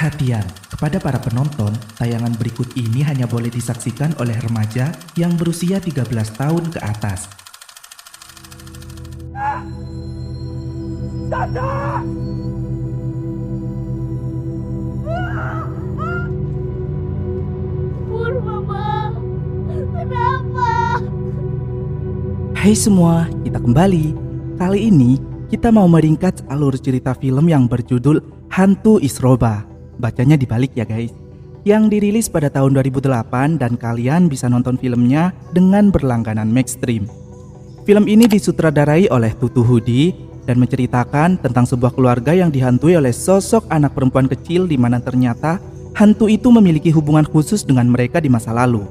Perhatian, kepada para penonton, tayangan berikut ini hanya boleh disaksikan oleh remaja yang berusia 13 tahun ke atas. Caca! Mama, kenapa? Hai semua, kita kembali. Kali ini kita mau meringkas alur cerita film yang berjudul Hantu Isroba. Bacanya dibalik ya guys. Yang dirilis pada tahun 2008 dan kalian bisa nonton filmnya dengan berlangganan Maxstream. Film ini disutradarai oleh Tutu Hudi dan menceritakan tentang sebuah keluarga yang dihantui oleh sosok anak perempuan kecil di mana ternyata hantu itu memiliki hubungan khusus dengan mereka di masa lalu.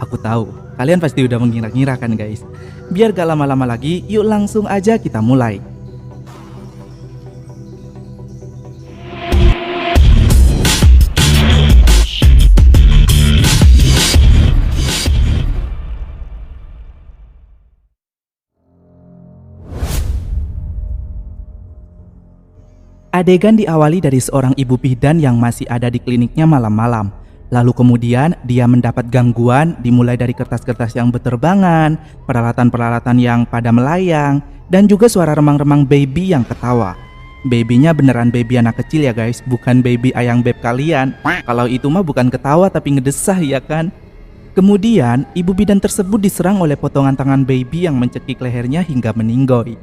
Aku tahu, kalian pasti udah mengira-ngira kan guys. Biar gak lama-lama lagi, yuk langsung aja kita mulai. Adegan diawali dari seorang ibu bidan yang masih ada di kliniknya malam-malam. Lalu kemudian dia mendapat gangguan dimulai dari kertas-kertas yang berterbangan, peralatan-peralatan yang pada melayang, dan juga suara remang-remang baby yang ketawa. Babynya beneran baby anak kecil ya guys, bukan baby ayang beb kalian. Kalau itu mah bukan ketawa tapi ngedesah ya kan. Kemudian ibu bidan tersebut diserang oleh potongan tangan baby yang mencekik lehernya hingga meninggoy.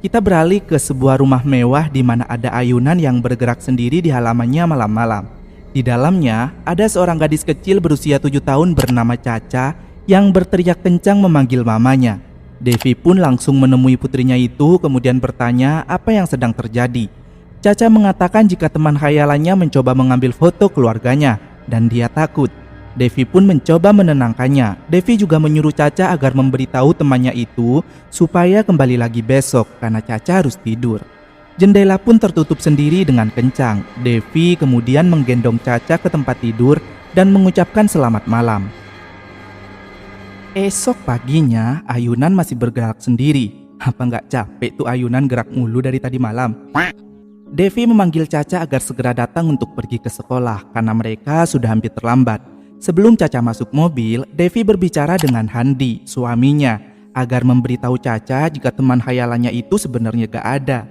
Kita beralih ke sebuah rumah mewah di mana ada ayunan yang bergerak sendiri di halamannya malam-malam. Di dalamnya ada seorang gadis kecil berusia 7 tahun bernama Caca yang berteriak kencang memanggil mamanya. Devi pun langsung menemui putrinya itu kemudian bertanya apa yang sedang terjadi. Caca mengatakan jika teman khayalannya mencoba mengambil foto keluarganya dan dia takut. Devi pun mencoba menenangkannya. Devi juga menyuruh Caca agar memberitahu temannya itu supaya kembali lagi besok karena Caca harus tidur. Jendela pun tertutup sendiri dengan kencang. Devi kemudian menggendong Caca ke tempat tidur dan mengucapkan selamat malam. Esok paginya ayunan masih bergerak sendiri. Apa nggak capek tuh ayunan gerak mulu dari tadi malam? Devi memanggil Caca agar segera datang untuk pergi ke sekolah karena mereka sudah hampir terlambat. Sebelum Caca masuk mobil, Devi berbicara dengan Handi, suaminya, agar memberitahu Caca jika teman khayalannya itu sebenarnya gak ada.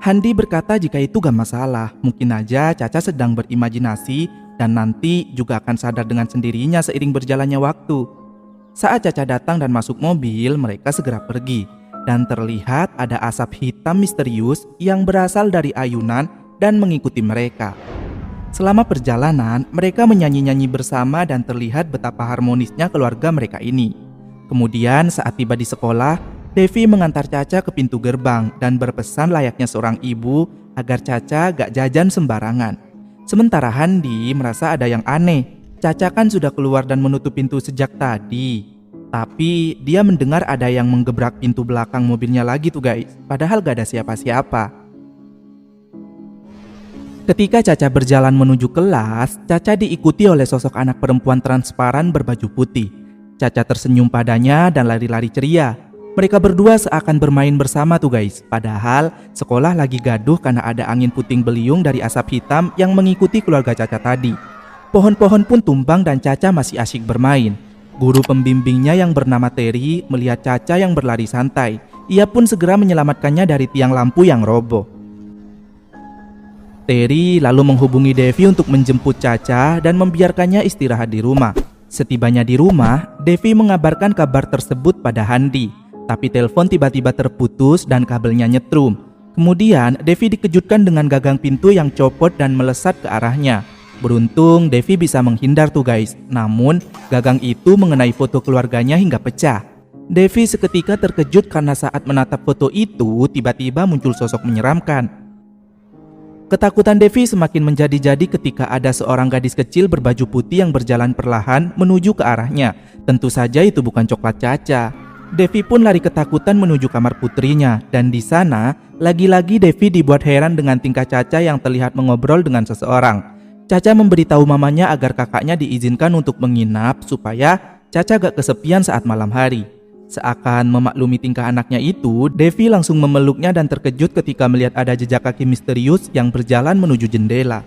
Handi berkata jika itu gak masalah, mungkin aja Caca sedang berimajinasi dan nanti juga akan sadar dengan sendirinya seiring berjalannya waktu. Saat Caca datang dan masuk mobil, mereka segera pergi. Dan terlihat ada asap hitam misterius yang berasal dari ayunan dan mengikuti mereka. Selama perjalanan, mereka menyanyi-nyanyi bersama dan terlihat betapa harmonisnya keluarga mereka ini. Kemudian saat tiba di sekolah, Devi mengantar Caca ke pintu gerbang dan berpesan layaknya seorang ibu agar Caca gak jajan sembarangan. Sementara Handi merasa ada yang aneh. Caca kan sudah keluar dan menutup pintu sejak tadi. Tapi dia mendengar ada yang menggebrak pintu belakang mobilnya lagi tuh guys. Padahal gak ada siapa-siapa. Ketika Caca berjalan menuju kelas, Caca diikuti oleh sosok anak perempuan transparan berbaju putih. Caca tersenyum padanya dan lari-lari ceria. Mereka berdua seakan bermain bersama tuh guys. Padahal sekolah lagi gaduh karena ada angin puting beliung dari asap hitam yang mengikuti keluarga Caca tadi. Pohon-pohon pun tumbang dan Caca masih asyik bermain. Guru pembimbingnya yang bernama Terry melihat Caca yang berlari santai. Ia pun segera menyelamatkannya dari tiang lampu yang roboh. Terry lalu menghubungi Devi untuk menjemput Caca dan membiarkannya istirahat di rumah. Setibanya di rumah, Devi mengabarkan kabar tersebut pada Handi. Tapi telepon tiba-tiba terputus dan kabelnya nyetrum. Kemudian Devi dikejutkan dengan gagang pintu yang copot dan melesat ke arahnya. Beruntung Devi bisa menghindar tuh guys. Namun gagang itu mengenai foto keluarganya hingga pecah. Devi seketika terkejut karena saat menatap foto itu tiba-tiba muncul sosok menyeramkan. Ketakutan Devi semakin menjadi-jadi ketika ada seorang gadis kecil berbaju putih yang berjalan perlahan menuju ke arahnya. Tentu saja itu bukan coklat Caca. Devi pun lari ketakutan menuju kamar putrinya. Dan di sana, lagi-lagi Devi dibuat heran dengan tingkah Caca yang terlihat mengobrol dengan seseorang. Caca memberitahu mamanya agar kakaknya diizinkan untuk menginap supaya Caca gak kesepian saat malam hari. Seakan memaklumi tingkah anaknya itu, Devi langsung memeluknya dan terkejut ketika melihat ada jejak kaki misterius yang berjalan menuju jendela.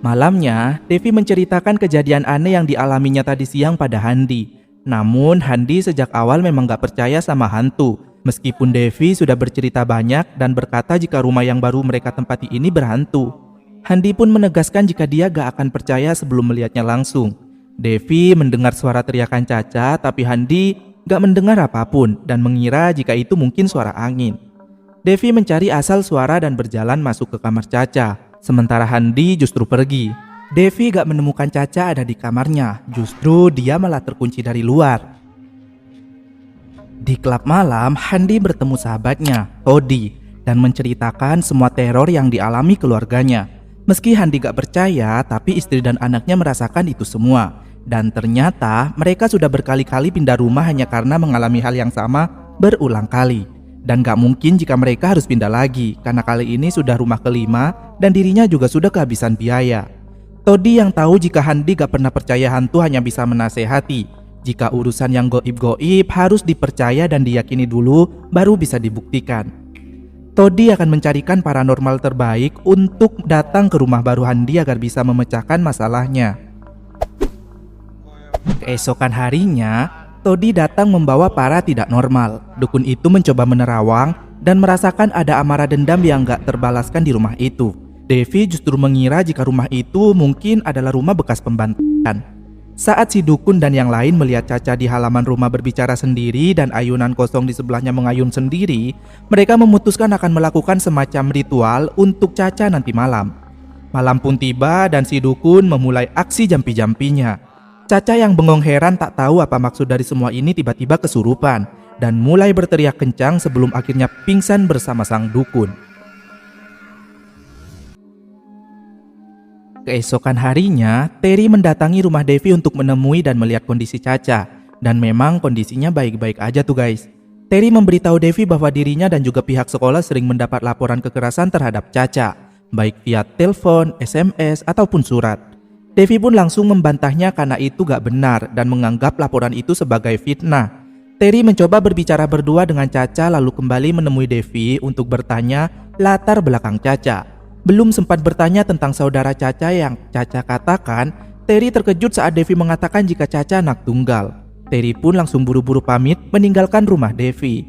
Malamnya, Devi menceritakan kejadian aneh yang dialaminya tadi siang pada Handi. Namun, Handi sejak awal memang gak percaya sama hantu. Meskipun Devi sudah bercerita banyak dan berkata jika rumah yang baru mereka tempati ini berhantu. Handi pun menegaskan jika dia gak akan percaya sebelum melihatnya langsung. Devi mendengar suara teriakan Caca, tapi Handi gak mendengar apapun dan mengira jika itu mungkin suara angin. Devi mencari asal suara dan berjalan masuk ke kamar Caca. Sementara Handi justru pergi. Devi gak menemukan Caca ada di kamarnya, justru dia malah terkunci dari luar. Di klub malam, Handi bertemu sahabatnya, Todi, dan menceritakan semua teror yang dialami keluarganya. Meski Handi gak percaya, tapi istri dan anaknya merasakan itu semua. Dan ternyata mereka sudah berkali-kali pindah rumah hanya karena mengalami hal yang sama berulang kali. Dan gak mungkin jika mereka harus pindah lagi, karena kali ini sudah rumah kelima dan dirinya juga sudah kehabisan biaya. Todi yang tahu jika Handi gak pernah percaya hantu hanya bisa menasehati. Jika urusan yang goib-goib harus dipercaya dan diyakini dulu, baru bisa dibuktikan. Todi akan mencarikan paranormal terbaik untuk datang ke rumah baru Handi agar bisa memecahkan masalahnya. Keesokan harinya, Todi datang membawa para tidak normal. Dukun itu mencoba menerawang dan merasakan ada amarah dendam yang gak terbalaskan di rumah itu. Devi justru mengira jika rumah itu mungkin adalah rumah bekas pembantaian. Saat si dukun dan yang lain melihat Caca di halaman rumah berbicara sendiri dan ayunan kosong di sebelahnya mengayun sendiri, mereka memutuskan akan melakukan semacam ritual untuk Caca nanti malam. Malam pun tiba dan si dukun memulai aksi jampi-jampinya. Caca yang bengong heran tak tahu apa maksud dari semua ini tiba-tiba kesurupan dan mulai berteriak kencang sebelum akhirnya pingsan bersama sang dukun. Keesokan harinya, Terry mendatangi rumah Devi untuk menemui dan melihat kondisi Caca. Dan memang kondisinya baik-baik aja tuh guys. Terry memberitahu Devi bahwa dirinya dan juga pihak sekolah sering mendapat laporan kekerasan terhadap Caca, baik via telepon, SMS, ataupun surat. Devi pun langsung membantahnya karena itu gak benar dan menganggap laporan itu sebagai fitnah. Terry mencoba berbicara berdua dengan Caca lalu kembali menemui Devi untuk bertanya latar belakang Caca. Belum sempat bertanya tentang saudara Caca yang Caca katakan, Terry terkejut saat Devi mengatakan jika Caca anak tunggal. Terry pun langsung buru-buru pamit meninggalkan rumah Devi.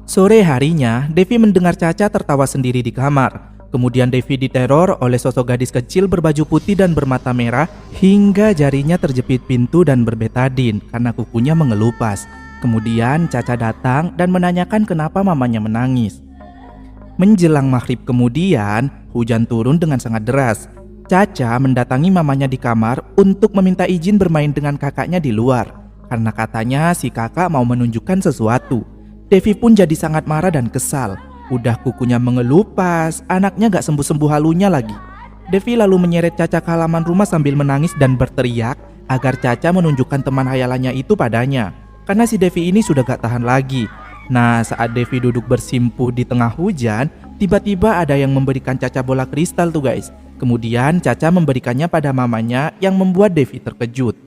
Sore harinya, Devi mendengar Caca tertawa sendiri di kamar. Kemudian Devi diteror oleh sosok gadis kecil berbaju putih dan bermata merah hingga jarinya terjepit pintu dan berbetadin karena kukunya mengelupas. Kemudian Caca datang dan menanyakan kenapa mamanya menangis. Menjelang maghrib kemudian, hujan turun dengan sangat deras. Caca mendatangi mamanya di kamar untuk meminta izin bermain dengan kakaknya di luar. Karena katanya si kakak mau menunjukkan sesuatu. Devi pun jadi sangat marah dan kesal. Udah kukunya mengelupas, anaknya gak sembuh-sembuh halunya lagi. Devi lalu menyeret Caca ke halaman rumah sambil menangis dan berteriak agar Caca menunjukkan teman hayalannya itu padanya. Karena si Devi ini sudah gak tahan lagi. Nah, saat Devi duduk bersimpuh di tengah hujan, tiba-tiba ada yang memberikan Caca bola kristal tuh guys. Kemudian Caca memberikannya pada mamanya yang membuat Devi terkejut.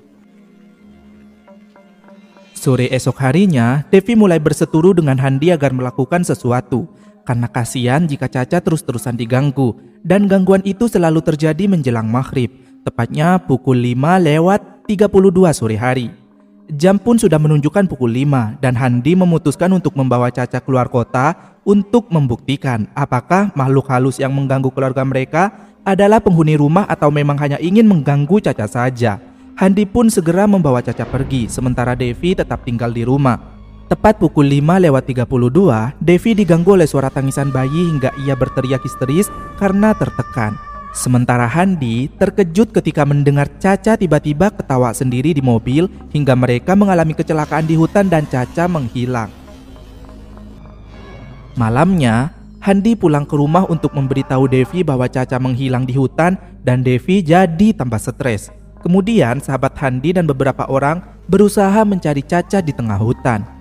Sore esok harinya, Devi mulai berseteru dengan Handi agar melakukan sesuatu. Karena kasihan jika Caca terus-terusan diganggu. Dan gangguan itu selalu terjadi menjelang maghrib. Tepatnya pukul 5:32 sore hari. Jam pun sudah menunjukkan pukul 5 dan Handi memutuskan untuk membawa Caca keluar kota untuk membuktikan apakah makhluk halus yang mengganggu keluarga mereka adalah penghuni rumah atau memang hanya ingin mengganggu Caca saja. Handi pun segera membawa Caca pergi, sementara Devi tetap tinggal di rumah. Tepat pukul 5:32, Devi diganggu oleh suara tangisan bayi hingga ia berteriak histeris karena tertekan. Sementara Handi terkejut ketika mendengar Caca tiba-tiba ketawa sendiri di mobil hingga mereka mengalami kecelakaan di hutan dan Caca menghilang. Malamnya, Handi pulang ke rumah untuk memberitahu Devi bahwa Caca menghilang di hutan dan Devi jadi tambah stres. Kemudian sahabat Handi dan beberapa orang berusaha mencari Caca di tengah hutan.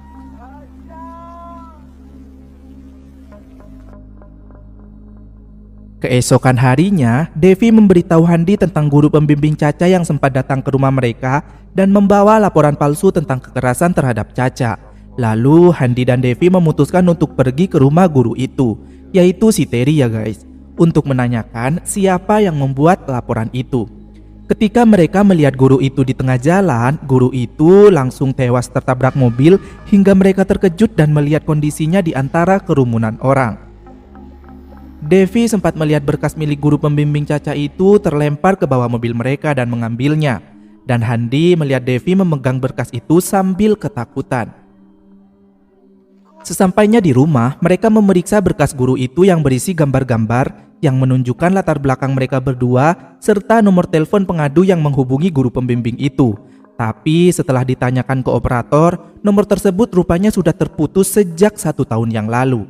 Keesokan harinya, Devi memberitahu Handi tentang guru pembimbing Caca yang sempat datang ke rumah mereka dan membawa laporan palsu tentang kekerasan terhadap Caca. Lalu Handi dan Devi memutuskan untuk pergi ke rumah guru itu, yaitu si Terry ya guys. untuk menanyakan siapa yang membuat laporan itu. Ketika mereka melihat guru itu di tengah jalan, guru itu langsung tewas tertabrak mobil hingga mereka terkejut dan melihat kondisinya di antara kerumunan orang. Devi sempat melihat berkas milik guru pembimbing Caca itu terlempar ke bawah mobil mereka dan mengambilnya. Dan Handi melihat Devi memegang berkas itu sambil ketakutan. Sesampainya di rumah, mereka memeriksa berkas guru itu yang berisi gambar-gambar yang menunjukkan latar belakang mereka berdua serta nomor telepon pengadu yang menghubungi guru pembimbing itu. Tapi setelah ditanyakan ke operator, nomor tersebut rupanya sudah terputus sejak 1 tahun yang lalu.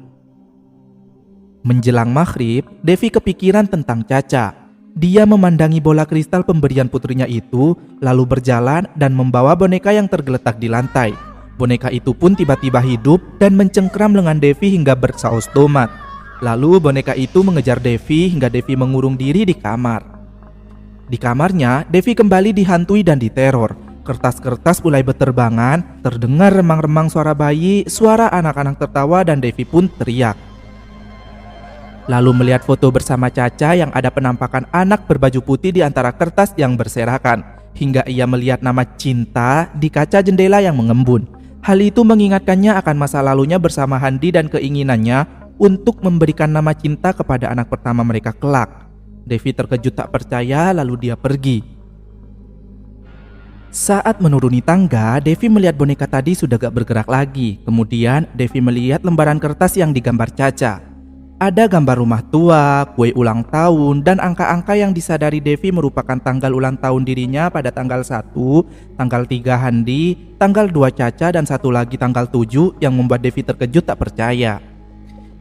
Menjelang maghrib, Devi kepikiran tentang Caca. Dia memandangi bola kristal pemberian putrinya itu, lalu berjalan dan membawa boneka yang tergeletak di lantai. Boneka itu pun tiba-tiba hidup dan mencengkram lengan Devi hingga bersaus tomat. Lalu boneka itu mengejar Devi hingga Devi mengurung diri di kamar. Di kamarnya, Devi kembali dihantui dan diteror. Kertas-kertas mulai berterbangan, terdengar remang-remang suara bayi, suara anak-anak tertawa dan Devi pun teriak. Lalu melihat foto bersama Caca yang ada penampakan anak berbaju putih di antara kertas yang berserakan. Hingga ia melihat nama Cinta di kaca jendela yang mengembun. Hal itu mengingatkannya akan masa lalunya bersama Handi dan keinginannya untuk memberikan nama Cinta kepada anak pertama mereka kelak. Devi terkejut tak percaya lalu dia pergi. Saat menuruni tangga, Devi melihat boneka tadi sudah gak bergerak lagi. Kemudian Devi melihat lembaran kertas yang digambar Caca. Ada gambar rumah tua, kue ulang tahun, dan angka-angka yang disadari Devi merupakan tanggal ulang tahun dirinya pada tanggal 1, tanggal 3 Handi, tanggal 2 Caca, dan satu lagi tanggal 7 yang membuat Devi terkejut tak percaya.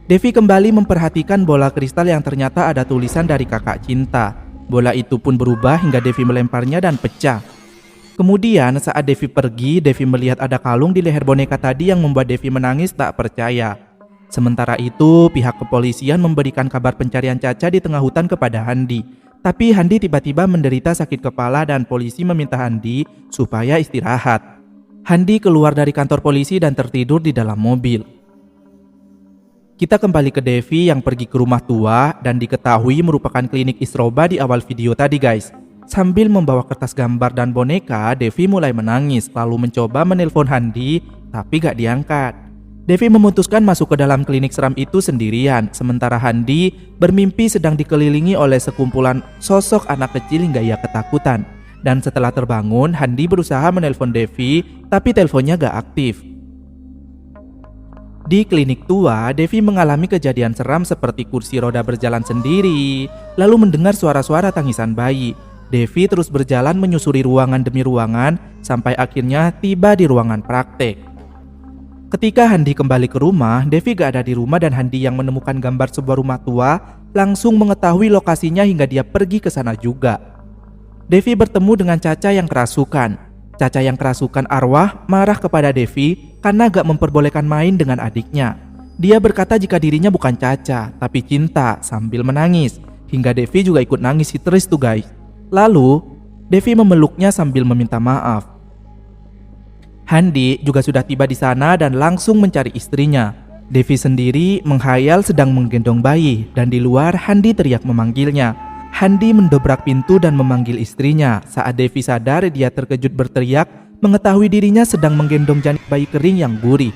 Devi kembali memperhatikan bola kristal yang ternyata ada tulisan dari kakak Cinta. Bola itu pun berubah hingga Devi melemparnya dan pecah. Kemudian saat Devi pergi, Devi melihat ada kalung di leher boneka tadi yang membuat Devi menangis tak percaya. Sementara itu, pihak kepolisian memberikan kabar pencarian Caca di tengah hutan kepada Handi. Tapi Handi tiba-tiba menderita sakit kepala dan polisi meminta Handi supaya istirahat. Handi keluar dari kantor polisi dan tertidur di dalam mobil. Kita kembali ke Devi yang pergi ke rumah tua dan diketahui merupakan klinik Isroba di awal video tadi guys. Sambil membawa kertas gambar dan boneka, Devi mulai menangis lalu mencoba menelpon Handi tapi gak diangkat. Devi memutuskan masuk ke dalam klinik seram itu sendirian, sementara Handi bermimpi sedang dikelilingi oleh sekumpulan sosok anak kecil hingga ia ketakutan. Dan setelah terbangun, Handi berusaha menelpon Devi, tapi teleponnya gak aktif. Di klinik tua, Devi mengalami kejadian seram seperti kursi roda berjalan sendiri, lalu mendengar suara-suara tangisan bayi. Devi terus berjalan menyusuri ruangan demi ruangan, sampai akhirnya tiba di ruangan praktek. Ketika Handi kembali ke rumah, Devi gak ada di rumah dan Handi yang menemukan gambar sebuah rumah tua langsung mengetahui lokasinya hingga dia pergi ke sana juga. Devi bertemu dengan Caca yang kerasukan. Caca yang kerasukan arwah marah kepada Devi karena gak memperbolehkan main dengan adiknya. Dia berkata jika dirinya bukan Caca, tapi Cinta sambil menangis. Hingga Devi juga ikut nangis histeris tuh guys. Lalu, Devi memeluknya sambil meminta maaf. Handi juga sudah tiba di sana dan langsung mencari istrinya. Devi sendiri menghayal sedang menggendong bayi dan di luar Handi teriak memanggilnya. Handi mendobrak pintu dan memanggil istrinya. Saat Devi sadar, dia terkejut berteriak mengetahui dirinya sedang menggendong janin bayi kering yang gurih.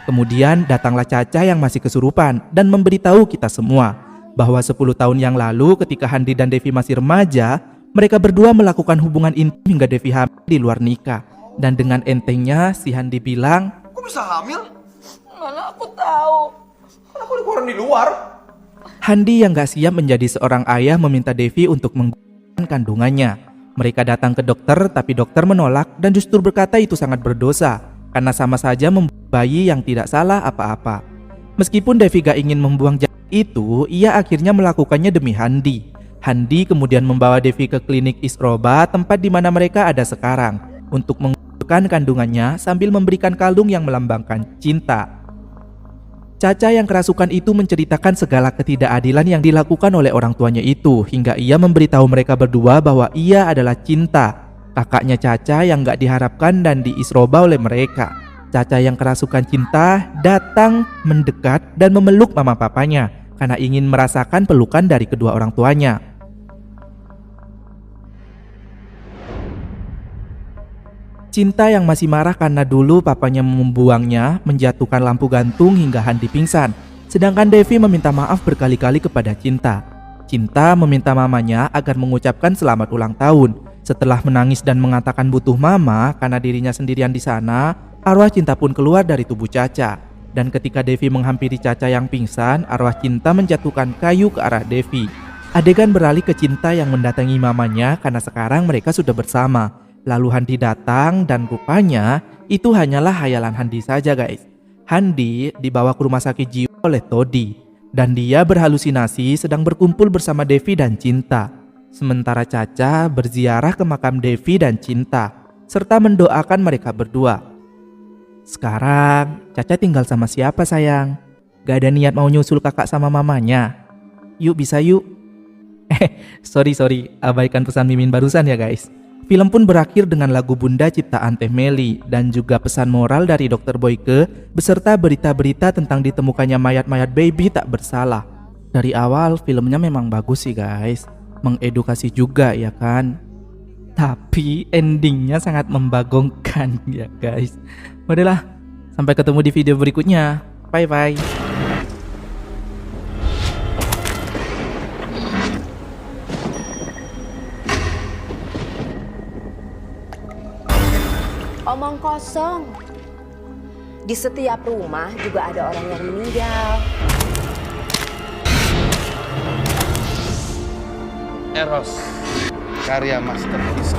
Kemudian datanglah Caca yang masih kesurupan dan memberitahu kita semua bahwa 10 tahun yang lalu ketika Handi dan Devi masih remaja, mereka berdua melakukan hubungan intim hingga Devi hamil di luar nikah. Dan dengan entengnya si Handi bilang, "Kok bisa hamil? Mana aku tahu. Kan aku dikeluarin di luar." Handi yang gak siap menjadi seorang ayah meminta Devi untuk menggugurkan kandungannya. Mereka datang ke dokter tapi dokter menolak dan justru berkata itu sangat berdosa karena sama saja membuang bayi yang tidak salah apa-apa. Meskipun Devi gak ingin membuang janin itu, ia akhirnya melakukannya demi Handi. Handi kemudian membawa Devi ke klinik Isroba, tempat di mana mereka ada sekarang, untuk menggugurkan kandungannya sambil memberikan kalung yang melambangkan cinta. Caca yang kerasukan itu menceritakan segala ketidakadilan yang dilakukan oleh orang tuanya itu, hingga ia memberitahu mereka berdua bahwa ia adalah Cinta, kakaknya Caca yang gak diharapkan dan diisroba oleh mereka. Caca yang kerasukan Cinta datang mendekat dan memeluk mama papanya karena ingin merasakan pelukan dari kedua orang tuanya. Cinta yang masih marah karena dulu papanya membuangnya menjatuhkan lampu gantung hingga Handi pingsan. Sedangkan Devi meminta maaf berkali-kali kepada Cinta. Cinta meminta mamanya agar mengucapkan selamat ulang tahun. Setelah menangis dan mengatakan butuh mama karena dirinya sendirian di sana, arwah Cinta pun keluar dari tubuh Caca. Dan ketika Devi menghampiri Caca yang pingsan, arwah Cinta menjatuhkan kayu ke arah Devi. Adegan beralih ke Cinta yang mendatangi mamanya karena sekarang mereka sudah bersama. Lalu Handi datang dan rupanya itu hanyalah hayalan Handi saja guys. Handi dibawa ke rumah sakit jiwa oleh Todi dan dia berhalusinasi sedang berkumpul bersama Devi dan Cinta. Sementara Caca berziarah ke makam Devi dan Cinta serta mendoakan mereka berdua. Sekarang Caca tinggal sama siapa sayang? Gak ada niat mau nyusul kakak sama mamanya? Yuk bisa yuk. Sorry abaikan pesan Mimin barusan ya guys. Film pun berakhir dengan lagu Bunda ciptaan Teh Meli dan juga pesan moral dari Dr. Boyke beserta berita-berita tentang ditemukannya mayat-mayat baby tak bersalah. Dari awal filmnya memang bagus sih guys, mengedukasi juga ya kan. Tapi endingnya sangat membagongkan ya guys. Udahlah, sampai ketemu di video berikutnya. Bye bye. Omong kosong. Di setiap rumah juga ada orang yang meninggal. Eros, karya masterpiece.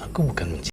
Aku bukan